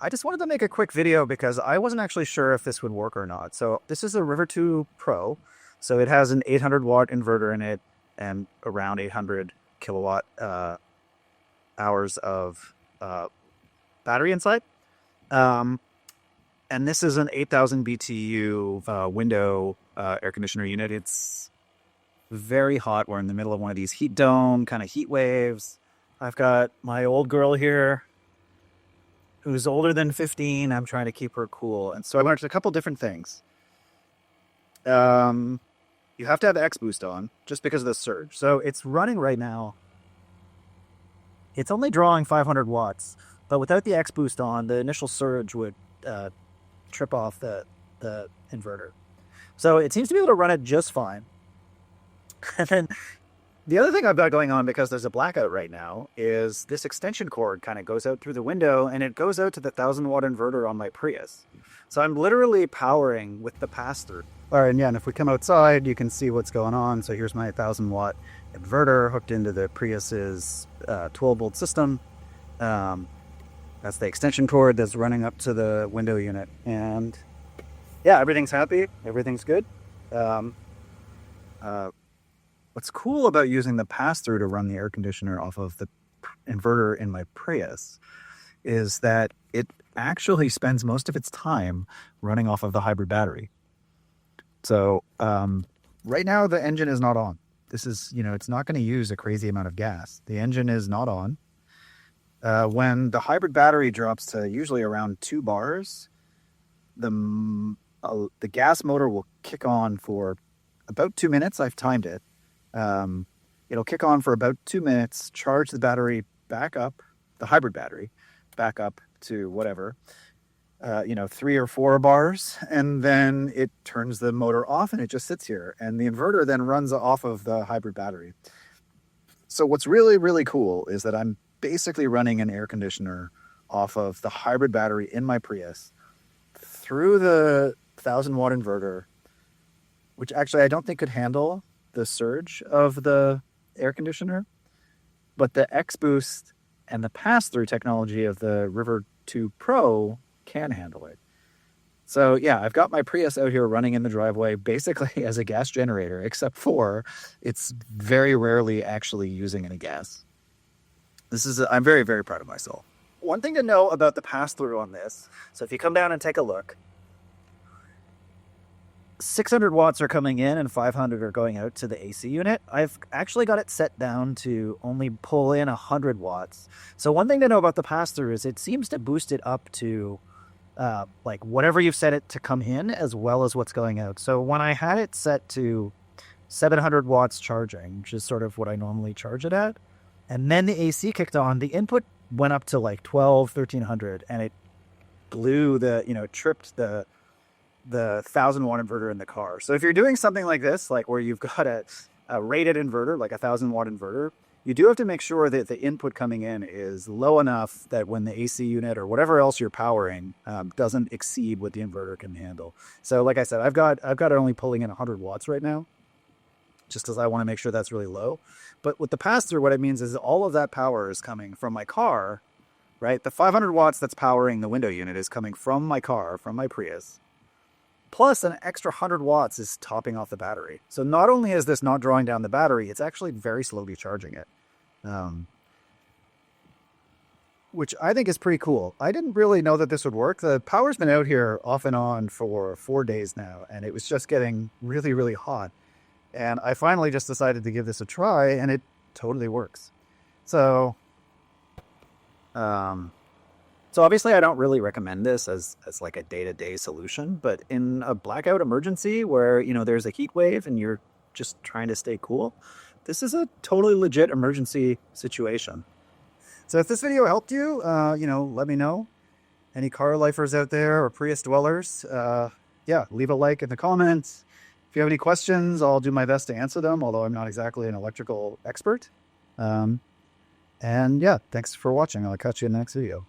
I just wanted to make a quick video because I wasn't actually sure if this would work or not. So this is a River 2 Pro. So it has an 800 watt inverter in it and around 800 kilowatt hours of battery inside. Um, and this is an 8,000 BTU window air conditioner unit. It's very hot. We're in the middle of one of these heat dome kind of heat waves. I've got my old girl here who's older than 15. I'm trying to keep her cool. And so I learned a couple different things. You have to have the Xboost on just because of the surge. So it's running right now. It's only drawing 500 watts, but without the Xboost on, the initial surge would trip off the inverter. So it seems to be able to run it just fine. And then the other thing I've got going on, because there's a blackout right now, is this extension cord kind of goes out through the window and it goes out to the 1,000 watt inverter on my Prius. So I'm literally powering with the pass-through. All right, and yeah, and if we come outside, you can see what's going on. So here's my 1,000 watt inverter hooked into the Prius's 12 volt system. That's the extension cord that's running up to the window unit. And yeah, everything's happy. Everything's good. What's cool about using the pass-through to run the air conditioner off of the inverter in my Prius is that it actually spends most of its time running off of the hybrid battery. So right now the engine is not on. This is, it's not going to use a crazy amount of gas. The engine is not on. When the hybrid battery drops to usually around 2 bars, the gas motor will kick on for about 2 minutes. I've timed it. It'll kick on for about 2 minutes, charge the battery back up, the hybrid battery, back up to whatever, 3 or 4 bars, and then it turns the motor off and it just sits here. And the inverter then runs off of the hybrid battery. So what's really, really cool is that I'm basically running an air conditioner off of the hybrid battery in my Prius through the 1,000 watt inverter, which actually I don't think could handle the surge of the air conditioner, but the Xboost and the pass-through technology of the River 2 Pro can handle it. So yeah, I've got my Prius out here running in the driveway basically as a gas generator, except for it's very rarely actually using any gas. I'm very, very proud of myself. One thing to know about the pass-through on this, so if you come down and take a look, 600 watts are coming in and 500 are going out to the AC unit. I've actually got it set down to only pull in 100 watts. So one thing to know about the pass-through is it seems to boost it up to like whatever you've set it to come in as well as what's going out. So when I had it set to 700 watts charging, which is sort of what I normally charge it at, and then the AC kicked on, the input went up to like 1300, and it blew it tripped the 1,000 watt inverter in the car. So if you're doing something like this, like where you've got a rated inverter, like 1,000 watt inverter, you do have to make sure that the input coming in is low enough that when the AC unit or whatever else you're powering doesn't exceed what the inverter can handle. So like I said, I've got it only pulling in 100 watts right now, just because I want to make sure that's really low. But with the pass-through, what it means is all of that power is coming from my car, right? The 500 watts that's powering the window unit is coming from my car, from my Prius. Plus an extra 100 watts is topping off the battery. So not only is this not drawing down the battery, it's actually very slowly charging it. Which I think is pretty cool. I didn't really know that this would work. The power's been out here off and on for 4 days now, and it was just getting really, really hot. And I finally just decided to give this a try, and it totally works. So obviously I don't really recommend this as like a day-to-day solution, but in a blackout emergency where, there's a heat wave and you're just trying to stay cool, this is a totally legit emergency situation. So if this video helped you, let me know. Any car lifers out there or Prius dwellers, leave a like in the comments. If you have any questions, I'll do my best to answer them, although I'm not exactly an electrical expert. And yeah, thanks for watching. I'll catch you in the next video.